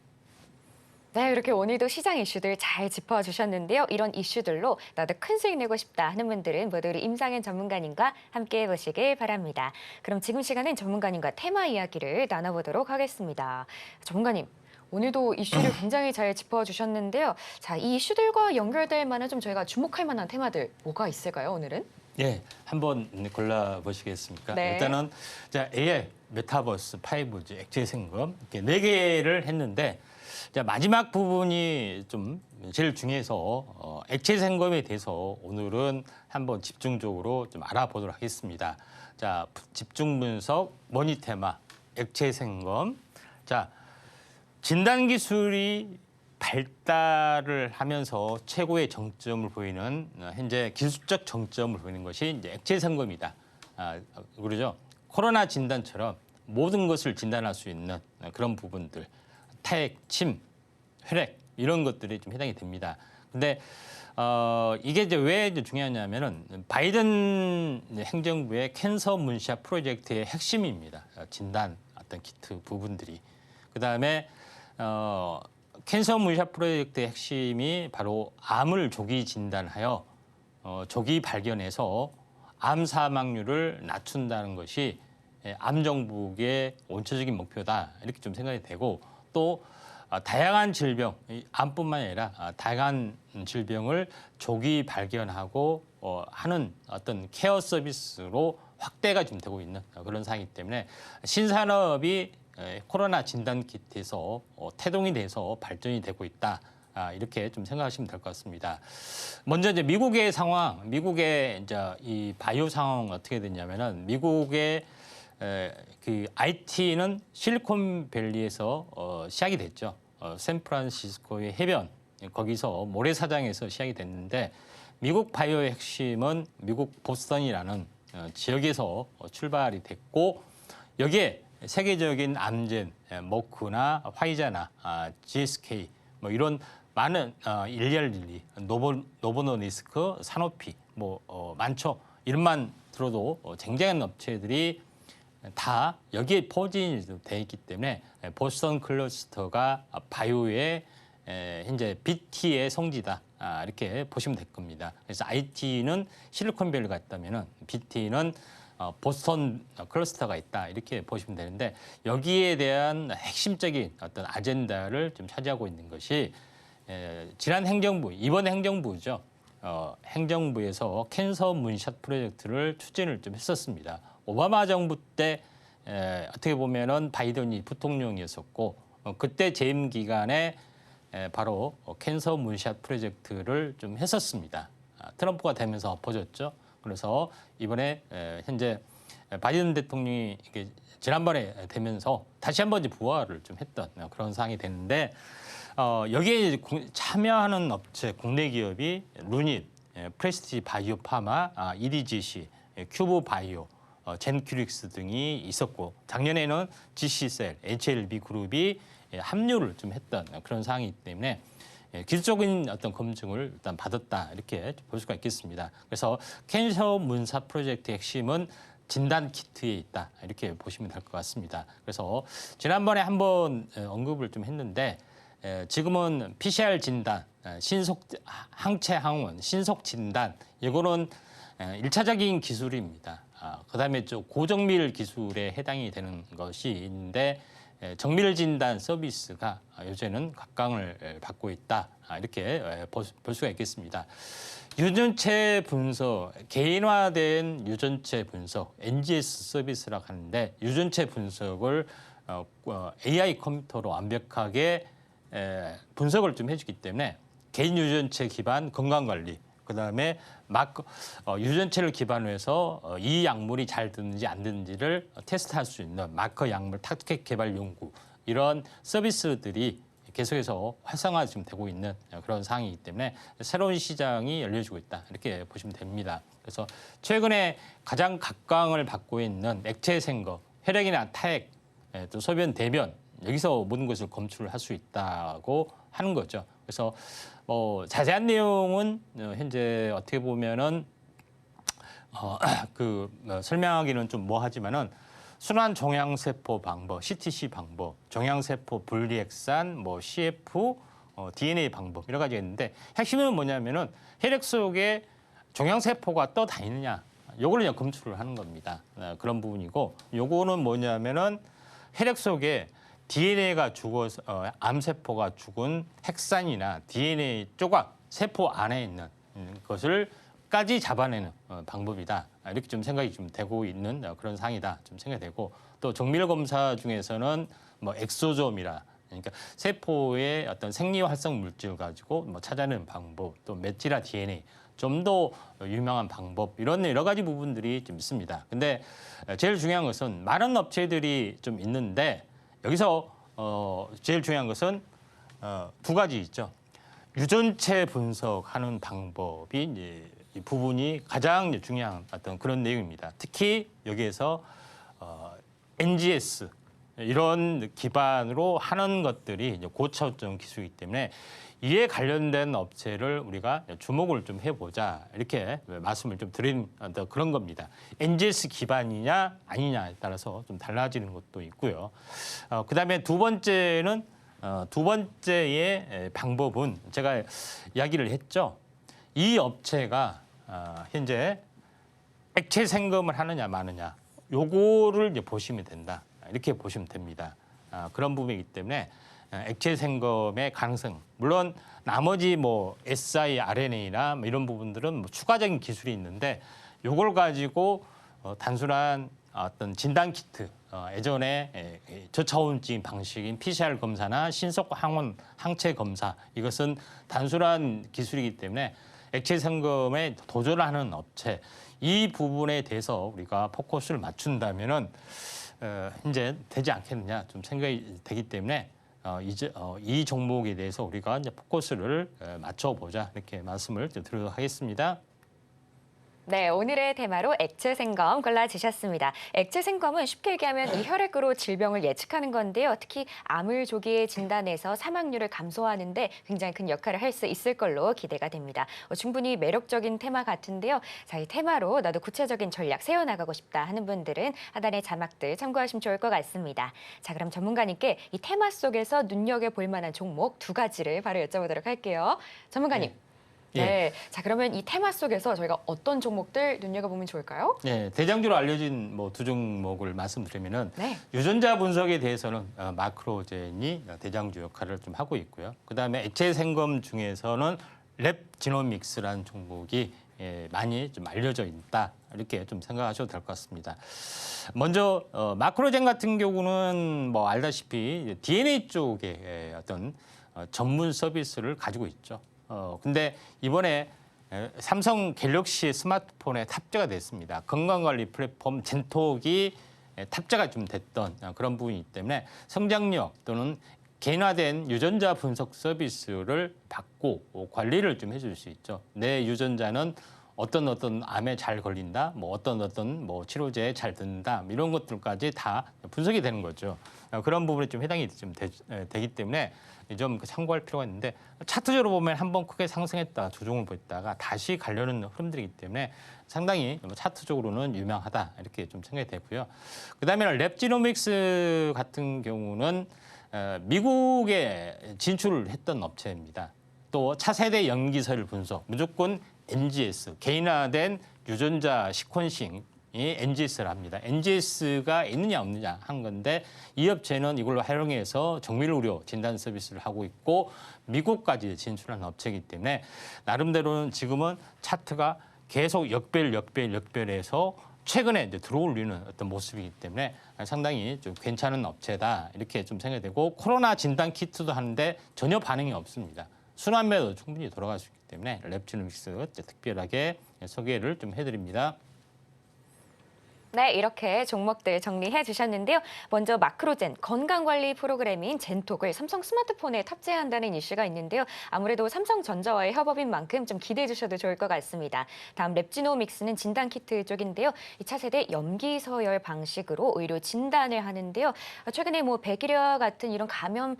네, 이렇게 오늘도 시장 이슈들 잘 짚어주셨는데요. 이런 이슈들로 나도 큰 수익 내고 싶다 하는 분들은 모두 우리 임상현 전문가님과 함께 해보시길 바랍니다. 그럼 지금 시간은 전문가님과 테마 이야기를 나눠보도록 하겠습니다. 전문가님, 오늘도 이슈를 굉장히 잘 짚어주셨는데요. 자, 이 이슈들과 연결될 만한 좀 저희가 주목할 만한 테마들 뭐가 있을까요, 오늘은? 예, 한번 골라보시겠습니까? 네. 일단은 자, AI, 메타버스, 5G, 액체 생검 이렇게 4개를 했는데 자, 마지막 부분이 좀 제일 중요해서 액체 생검에 대해서 오늘은 한번 집중적으로 좀 알아보도록 하겠습니다. 자, 집중 분석, 머니테마, 액체 생검. 자, 진단 기술이 발달을 하면서 최고의 정점을 보이는 현재 기술적 정점을 보이는 것이 이제 액체 생검이다. 그러죠. 코로나 진단처럼 모든 것을 진단할 수 있는 그런 부분들, 타액, 침, 혈액 이런 것들이 좀 해당이 됩니다. 근데 이게 이제 왜 이제 중요하냐면은 바이든 행정부의 캔서 문샷 프로젝트의 핵심입니다. 진단 어떤 키트 부분들이. 그다음에 캔서 문샷 프로젝트의 핵심이 바로 암을 조기 진단하여 조기 발견해서 암 사망률을 낮춘다는 것이 암 정복의 원초적인 목표다 이렇게 좀 생각이 되고 또 다양한 질병, 암뿐만 아니라 다양한 질병을 조기 발견하고 하는 어떤 케어 서비스로 확대가 좀 되고 있는 그런 상황이기 때문에 신산업이 코로나 진단 키트에서 태동이 돼서 발전이 되고 있다. 이렇게 좀 생각하시면 될 것 같습니다. 먼저 이제 미국의 상황, 미국의 이제 이 바이오 상황 어떻게 됐냐면은 미국의 그 IT는 실리콘밸리에서 시작이 됐죠. 샌프란시스코의 해변 거기서 모래사장에서 시작이 됐는데 미국 바이오의 핵심은 미국 보스턴이라는 지역에서 출발이 됐고 여기에 세계적인 암젠, 머크나 화이자나 GSK 뭐 이런 많은 일리알릴리, 노보노디스크, 사노피 뭐 많죠. 이름만 들어도 굉장한 업체들이 다 여기에 포진이 돼 있기 때문에 보스턴 클러스터가 바이오의 현재 BT의 성지다 이렇게 보시면 될 겁니다. 그래서 IT는 실리콘밸리가 있다면은 BT는 보스턴 클러스터가 있다 이렇게 보시면 되는데 여기에 대한 핵심적인 어떤 아젠다를 좀 차지하고 있는 것이 지난 행정부, 이번 행정부죠. 행정부에서 캔서 문샷 프로젝트를 추진을 좀 했었습니다. 오바마 정부 때 어떻게 보면은 바이든이 부통령이었었고 그때 재임 기간에 바로 캔서 문샷 프로젝트를 좀 했었습니다. 트럼프가 되면서 엎어졌죠. 그래서 이번에 현재 바이든 대통령이 이게 지난번에 되면서 다시 한번 이제 부활을 좀 했던 그런 상황이 됐는데 여기에 참여하는 업체 국내 기업이 루닛, 프레스티지 바이오 파마, EDGC, 큐브 바이오, 젠큐릭스 등이 있었고 작년에는 GC셀, HLB 그룹이 합류를 좀 했던 그런 상황이기 때문에 기술적인 어떤 검증을 일단 받았다 이렇게 볼 수가 있겠습니다. 그래서 캔서 문사 프로젝트의 핵심은 진단 키트에 있다 이렇게 보시면 될 것 같습니다. 그래서 지난번에 한번 언급을 좀 했는데 지금은 PCR 진단, 신속 항체 항원, 신속 진단 이거는 1차적인 기술입니다. 그다음에 좀 고정밀 기술에 해당이 되는 것이 있는데 정밀 진단 서비스가 요새는 각광을 받고 있다 이렇게 볼 수가 있겠습니다. 유전체 분석, 개인화된 유전체 분석, NGS 서비스라고 하는데 유전체 분석을 AI 컴퓨터로 완벽하게 분석을 좀 해주기 때문에 개인 유전체 기반 건강관리, 그다음에 유전체를 기반으로 해서 이 약물이 잘 드는지 안 드는지를 테스트할 수 있는 마커 약물 타겟 개발 연구 이런 서비스들이 계속해서 활성화 지금 되고 있는 그런 상황이기 때문에 새로운 시장이 열려지고 있다 이렇게 보시면 됩니다. 그래서 최근에 가장 각광을 받고 있는 액체 생거, 혈액이나 타액, 또 소변, 대변 여기서 모든 것을 검출할 수 있다고 하는 거죠. 그래서 자세한 내용은 현재 어떻게 보면은 설명하기는 좀 뭐하지만은 순환 종양세포 방법, CTC 방법, 종양세포 분리액산, CF, DNA 방법 여러 가지가 있는데 핵심은 뭐냐면은 혈액 속에 종양세포가 떠다니느냐, 요걸 이제 검출을 하는 겁니다. 그런 부분이고, 요거는 뭐냐면은 혈액 속에 DNA가 죽어서 암세포가 죽은 핵산이나 DNA 조각 세포 안에 있는 것을까지 잡아내는 방법이다. 이렇게 좀 생각이 좀 되고 있는 그런 상황이다. 좀 생각이 되고, 또 정밀 검사 중에서는 엑소좀이라, 그러니까 세포의 어떤 생리 활성 물질 가지고 찾아내는 방법, 또 메티라 DNA 좀 더 유명한 방법 이런 여러 가지 부분들이 좀 있습니다. 근데 제일 중요한 것은 많은 업체들이 좀 있는데 여기서 제일 중요한 것은 두 가지 있죠. 유전체 분석하는 방법이 이제 이 부분이 가장 중요한 어떤 그런 내용입니다. 특히 여기에서 NGS 이런 기반으로 하는 것들이 이제 고차원적 기술이기 때문에 이에 관련된 업체를 우리가 주목을 좀 해보자 이렇게 말씀을 좀 드린 그런 겁니다. NGS 기반이냐 아니냐에 따라서 좀 달라지는 것도 있고요. 그다음에 두 번째는 두 번째의 방법은 제가 이야기를 했죠. 이 업체가 현재 액체 생검을 하느냐 마느냐 요거를 이제 보시면 된다. 이렇게 보시면 됩니다. 그런 부분이기 때문에 액체 생검의 가능성, 물론 나머지 siRNA나 이런 부분들은 추가적인 기술이 있는데 요걸 가지고 단순한 어떤 진단 키트, 예전에 저차원적인 방식인 PCR 검사나 신속 항원 항체 검사, 이것은 단순한 기술이기 때문에 액체 생검에 도전하는 업체, 이 부분에 대해서 우리가 포커스를 맞춘다면은 이제 되지 않겠느냐 좀 생각이 되기 때문에 이 종목에 대해서 우리가 이제 포커스를 맞춰보자 이렇게 말씀을 드리도록 하겠습니다. 네, 오늘의 테마로 액체 생검 골라주셨습니다. 액체 생검은 쉽게 얘기하면 이 혈액으로 질병을 예측하는 건데요. 특히 암을 조기에 진단해서 사망률을 감소하는 데 굉장히 큰 역할을 할 수 있을 걸로 기대가 됩니다. 충분히 매력적인 테마 같은데요. 자, 이 테마로 나도 구체적인 전략 세워나가고 싶다 하는 분들은 하단의 자막들 참고하시면 좋을 것 같습니다. 자, 그럼 전문가님께 이 테마 속에서 눈여겨볼 만한 종목 두 가지를 바로 여쭤보도록 할게요. 전문가님. 네. 네. 자, 그러면 이 테마 속에서 저희가 어떤 종목들 눈여겨보면 좋을까요? 네, 대장주로 알려진 두 종목을 말씀드리면은 네. 유전자 분석에 대해서는 마크로젠이 대장주 역할을 좀 하고 있고요. 그다음에 액체 생검 중에서는 랩 지노믹스라는 종목이 많이 좀 알려져 있다 이렇게 좀 생각하셔도 될 것 같습니다. 먼저 마크로젠 같은 경우는 뭐 알다시피 DNA 쪽에 어떤 전문 서비스를 가지고 있죠. 근데 이번에 삼성 갤럭시 스마트폰에 탑재가 됐습니다. 건강관리 플랫폼 젠톡이 탑재가 좀 됐던 그런 부분이기 때문에 성장력 또는 개인화된 유전자 분석 서비스를 받고 관리를 좀 해줄 수 있죠. 내 유전자는 어떤 암에 잘 걸린다, 뭐 어떤 뭐 치료제에 잘 듣는다, 이런 것들까지 다 분석이 되는 거죠. 그런 부분에 좀 해당이 좀 되기 때문에 좀 참고할 필요가 있는데 차트적으로 보면 한번 크게 상승했다 조정을 보였다가 다시 가려는 흐름들이기 때문에 상당히 차트적으로는 유명하다 이렇게 좀 생각이 되고요. 그다음에 랩지노믹스 같은 경우는 미국에 진출을 했던 업체입니다. 또 차세대 염기설 분석, 무조건 NGS, 개인화된 유전자 시퀀싱이 NGS를 합니다. NGS가 있느냐 없느냐 한 건데 이 업체는 이걸로 활용해서 정밀 의료 진단 서비스를 하고 있고 미국까지 진출한 업체이기 때문에 나름대로는 지금은 차트가 계속 역별해서 최근에 이제 들어올리는 어떤 모습이기 때문에 상당히 좀 괜찮은 업체다 이렇게 좀 생각이 되고 코로나 진단 키트도 하는데 전혀 반응이 없습니다. 순환매도 충분히 돌아갈 수 있기 때문에 랩지노믹스 특별하게 소개를 좀 해드립니다. 네, 이렇게 종목들 정리해 주셨는데요. 먼저 마크로젠 건강관리 프로그램인 젠톡을 삼성 스마트폰에 탑재한다는 이슈가 있는데요. 아무래도 삼성전자와의 협업인 만큼 좀 기대해 주셔도 좋을 것 같습니다. 다음 랩지노믹스는 진단키트 쪽인데요. 2차 세대 염기서열 방식으로 의료 진단을 하는데요. 최근에 뭐 백일화 같은 이런 감염,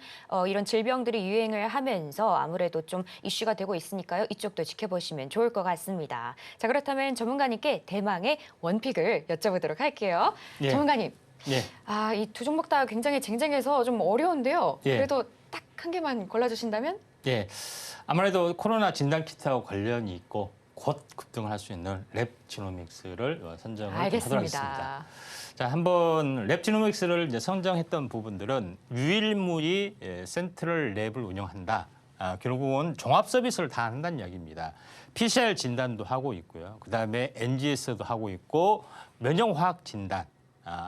이런 질병들이 유행을 하면서 아무래도 좀 이슈가 되고 있으니까요. 이쪽도 지켜보시면 좋을 것 같습니다. 자, 그렇다면 전문가님께 대망의 원픽을 여쭤보도록 할게요. 예. 전문가님, 예. 이 두 종목 다 굉장히 쟁쟁해서 좀 어려운데요. 예. 그래도 딱 한 개만 골라주신다면? 예. 아무래도 코로나 진단 키트하고 관련이 있고 곧 급등을 할 수 있는 랩지노믹스를 선정을 하도록 하겠습니다. 알겠습니다. 자, 한번 랩지노믹스를 이제 선정했던 부분들은 유일무이 센트럴 랩을 운영한다. 결국은 종합 서비스를 다 한다는 이야기입니다. PCR 진단도 하고 있고요. 그다음에 NGS도 하고 있고 면역화학 진단,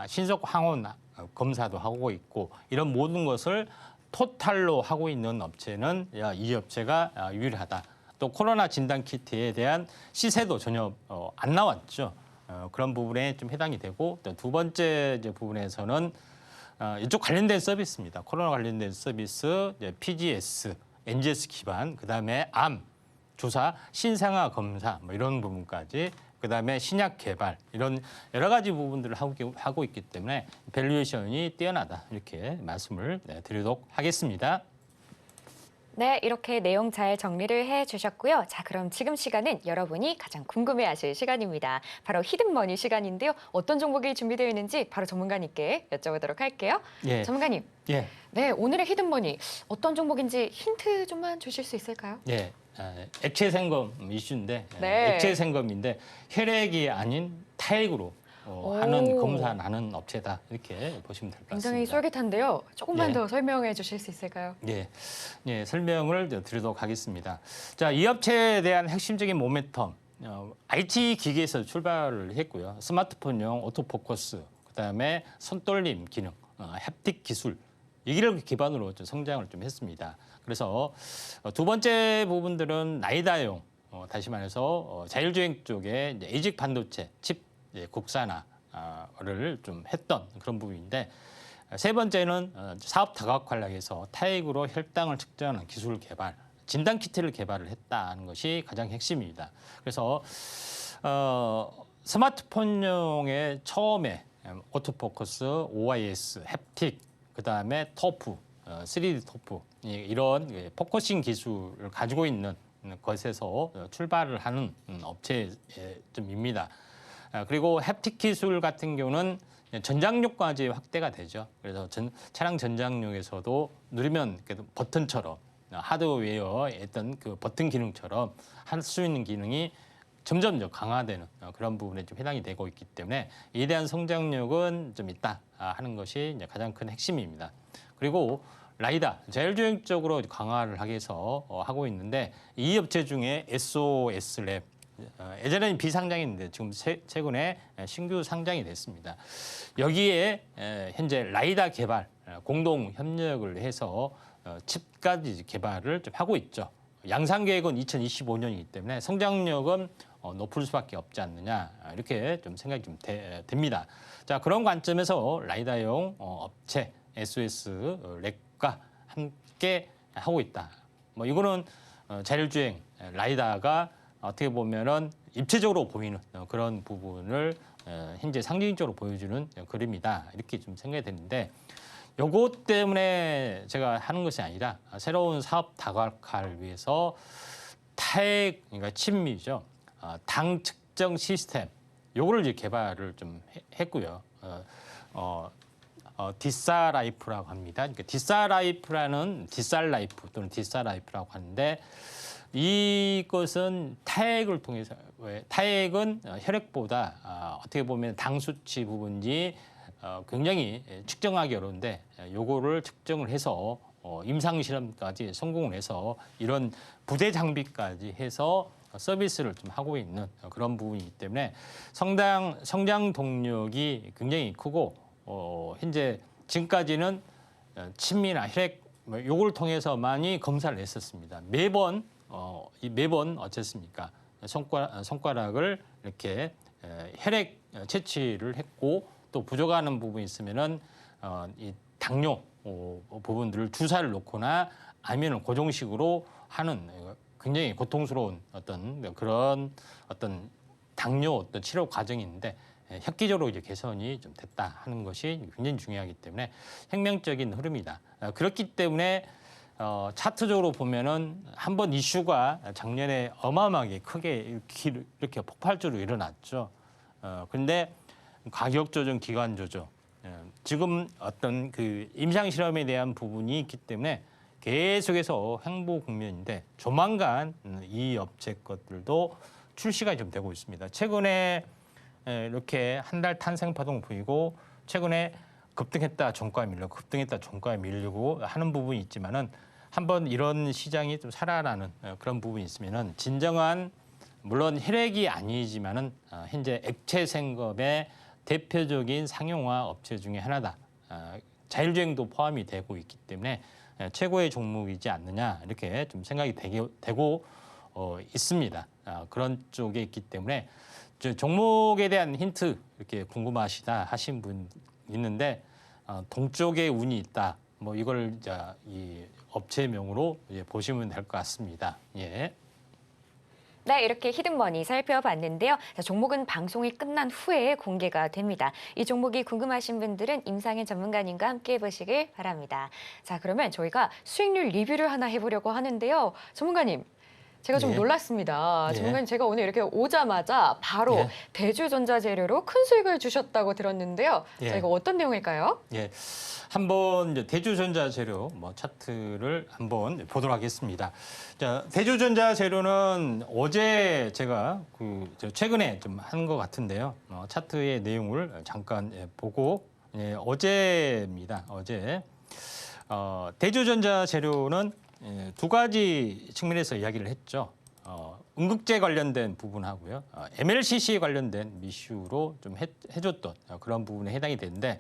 신속 항원 검사도 하고 있고 이런 모든 것을 토탈로 하고 있는 업체는 이 업체가 유일하다. 또 코로나 진단 키트에 대한 시세도 전혀 안 나왔죠. 그런 부분에 좀 해당이 되고 또 두 번째 이제 부분에서는 이쪽 관련된 서비스입니다. 코로나 관련된 서비스, PGS, NGS 기반, 그다음에 암 조사, 신생아 검사 뭐 이런 부분까지, 그다음에 신약 개발 이런 여러 가지 부분들을 하고 있기 때문에 밸류에이션이 뛰어나다 이렇게 말씀을 드리도록 하겠습니다. 네, 이렇게 내용 잘 정리를 해주셨고요. 자, 그럼 지금 시간은 여러분이 가장 궁금해하실 시간입니다. 바로 히든머니 시간인데요. 어떤 종목이 준비되어 있는지 바로 전문가님께 여쭤보도록 할게요. 예. 전문가님, 예. 네, 오늘의 히든머니 어떤 종목인지 힌트 좀만 주실 수 있을까요? 예. 액체 생검 이슈인데 네. 액체 생검인데 혈액이 아닌 타액으로 하는 검사 나는 업체다 이렇게 보시면 될 것 같습니다. 굉장히 쫄깃한데요. 조금만 예. 더 설명해 주실 수 있을까요? 예, 설명을 드리도록 하겠습니다. 자, 이 업체에 대한 핵심적인 모멘텀, IT 기기에서 출발을 했고요. 스마트폰용 오토포커스, 그다음에 손떨림 기능, 햅틱 기술 이기를 기반으로 좀 성장을 좀 했습니다. 그래서 두 번째 부분들은 나이다용, 다시 말해서 자율주행 쪽에 이제 에이직 반도체 칩 국산화를 좀 했던 그런 부분인데, 세 번째는 사업 다각화해서 타액으로 혈당을 측정하는 기술 개발, 진단 키트를 개발을 했다는 것이 가장 핵심입니다. 그래서 스마트폰용의 처음에 오토포커스, OIS, 햅틱, 그다음에 토프, 3D 토프 이런 포커싱 기술을 가지고 있는 것에서 출발을 하는 업체입니다. 그리고 햅틱 기술 같은 경우는 전장용까지 확대가 되죠. 그래서 차량 전장용에서도 누르면 버튼처럼 하드웨어의 어떤 그 버튼 기능처럼 할 수 있는 기능이 점점 더 강화되는 그런 부분에 좀 해당이 되고 있기 때문에 이에 대한 성장력은 좀 있다 하는 것이 이제 가장 큰 핵심입니다. 그리고 라이다, 자율주행 쪽으로 강화를 하기 위해서 하고 있는데 이 업체 중에 SOS랩, 예전에는 비상장이었는데 지금 최근에 신규 상장이 됐습니다. 여기에 현재 라이다 개발, 공동 협력을 해서 칩까지 개발을 좀 하고 있죠. 양산 계획은 2025년이기 때문에 성장력은 높을 수밖에 없지 않느냐 이렇게 좀 생각이 좀 됩니다. 자, 그런 관점에서 라이다용 업체 SOS 랩과 함께 하고 있다. 뭐 이거는 자율주행 라이다가 어떻게 보면은 입체적으로 보이는 그런 부분을 현재 상징적으로 보여주는 그림이다. 이렇게 좀 생각이 되는데 요것 때문에 제가 하는 것이 아니라 새로운 사업 다각화를 위해서 타액, 그러니까 칩이죠. 당 측정 시스템 요거를 이제 개발을 좀 했고요. 디사라이프라고 합니다. 그러니까 디사라이프라는 디살라이프 또는 디사라이프라고 하는데 이것은 타액을 통해서 타액은 혈액보다 어떻게 보면 당 수치 부분이 굉장히 측정하기 어려운데 요거를 측정을 해서 임상 실험까지 성공을 해서 이런 부대 장비까지 해서 서비스를 좀 하고 있는 그런 부분이기 때문에 성장 동력이 굉장히 크고 현재 지금까지는 침이나 혈액 요걸 통해서만이 검사를 했었습니다. 매번 어쨌습니까? 손가락을 이렇게 혈액 채취를 했고 또 부족하는 부분이 있으면은 이 당뇨 부분들을 주사를 놓거나 아니면 고정식으로 하는 굉장히 고통스러운 그런 당뇨 치료 과정인데 획기적으로 이제 개선이 좀 됐다 하는 것이 굉장히 중요하기 때문에 혁명적인 흐름이다. 그렇기 때문에 차트적으로 보면은 한번 이슈가 작년에 어마어마하게 크게 이렇게 폭발적으로 일어났죠. 그런데 가격 조정, 기간 조정, 지금 어떤 그 임상 실험에 대한 부분이 있기 때문에 계속해서 횡보 국면인데 조만간 이 업체 것들도 출시가 좀 되고 있습니다. 최근에 이렇게 한 달 탄생 파동 보이고 최근에 급등했다 종가에 밀리고 하는 부분이 있지만은 한번 이런 시장이 좀 살아나는 그런 부분이 있으면은 진정한 물론 혈액이 아니지만은 현재 액체 생검의 대표적인 상용화 업체 중에 하나다. 자율주행도 포함이 되고 있기 때문에 최고의 종목이지 않느냐 이렇게 좀 생각이 되고 있습니다. 그런 쪽에 있기 때문에 종목에 대한 힌트 이렇게 궁금하시다 하신 분 있는데 동쪽에 운이 있다. 뭐 이걸 이 업체명으로 보시면 될 것 같습니다. 예. 네, 이렇게 히든머니 살펴봤는데요. 자, 종목은 방송이 끝난 후에 공개가 됩니다. 이 종목이 궁금하신 분들은 임상현 전문가님과 함께 보시길 바랍니다. 자, 그러면 저희가 수익률 리뷰를 하나 해보려고 하는데요. 전문가님, 제가 좀 예. 놀랐습니다. 예. 전문가님, 제가 오늘 이렇게 오자마자 바로 예. 대주전자재료로 큰 수익을 주셨다고 들었는데요. 예. 자, 이거 어떤 내용일까요? 예, 한번 이제 대주전자재료 차트를 한번 보도록 하겠습니다. 자, 대주전자재료는 어제 제가 최근에 좀 한 것 같은데요. 차트의 내용을 잠깐 보고 어제입니다. 어제 대주전자재료는 두 가지 측면에서 이야기를 했죠. 응급제 관련된 부분하고요. MLCC 관련된 이슈로 좀 해줬던 그런 부분에 해당이 되는데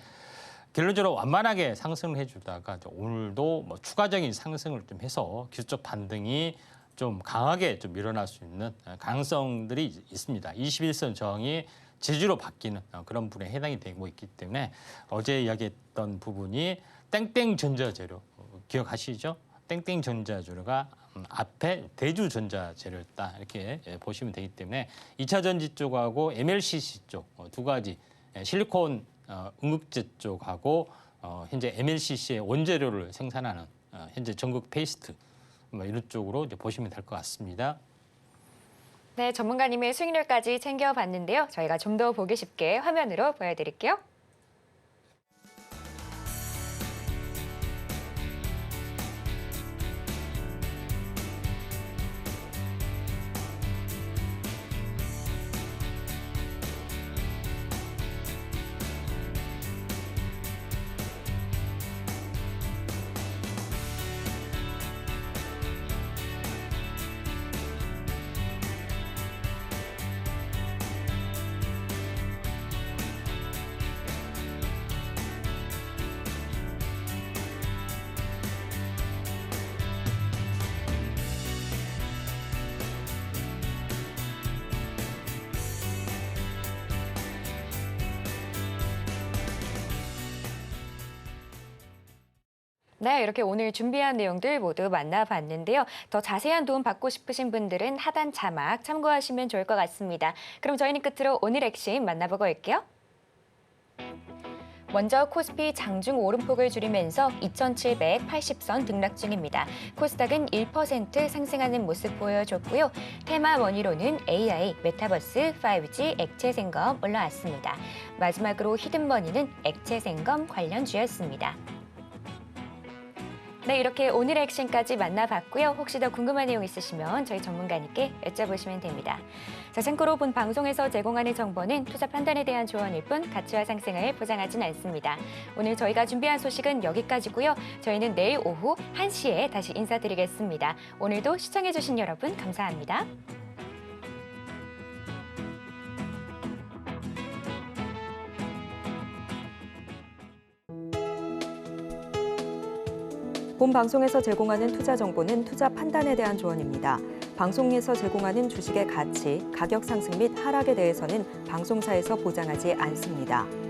결론적으로 완만하게 상승을 해주다가 오늘도 추가적인 상승을 좀 해서 기술적 반등이 좀 강하게 좀 일어날 수 있는 가능성들이 있습니다. 21선 저항이 지지로 바뀌는 그런 부분에 해당이 되고 있기 때문에 어제 이야기했던 부분이 땡땡전자재료 기억하시죠? 땡땡전자재료가 앞에 대주전자재료였다 이렇게 보시면 되기 때문에 2차 전지 쪽하고 MLCC 쪽 두 가지 실리콘 응급제 쪽하고 현재 MLCC의 원재료를 생산하는 현재 전극 페이스트 이런 쪽으로 이제 보시면 될 것 같습니다. 네, 전문가님의 수익률까지 챙겨봤는데요. 저희가 좀 더 보기 쉽게 화면으로 보여드릴게요. 네, 이렇게 오늘 준비한 내용들 모두 만나봤는데요. 더 자세한 도움 받고 싶으신 분들은 하단 자막 참고하시면 좋을 것 같습니다. 그럼 저희는 끝으로 오늘 핵심 만나보고 올게요. 먼저 코스피 장중 오름폭을 줄이면서 2,780선 등락 중입니다. 코스닥은 1% 상승하는 모습 보여줬고요. 테마 원이로는 AI, 메타버스, 5G, 액체생검 올라왔습니다. 마지막으로 히든머니는 액체생검 관련주였습니다. 네, 이렇게 오늘의 액션까지 만나봤고요. 혹시 더 궁금한 내용 있으시면 저희 전문가님께 여쭤보시면 됩니다. 자, 참고로 본 방송에서 제공하는 정보는 투자 판단에 대한 조언일 뿐 가치와 상승을 보장하진 않습니다. 오늘 저희가 준비한 소식은 여기까지고요. 저희는 내일 오후 1시에 다시 인사드리겠습니다. 오늘도 시청해주신 여러분 감사합니다. 본 방송에서 제공하는 투자 정보는 투자 판단에 대한 조언입니다. 방송에서 제공하는 주식의 가치, 가격 상승 및 하락에 대해서는 방송사에서 보장하지 않습니다.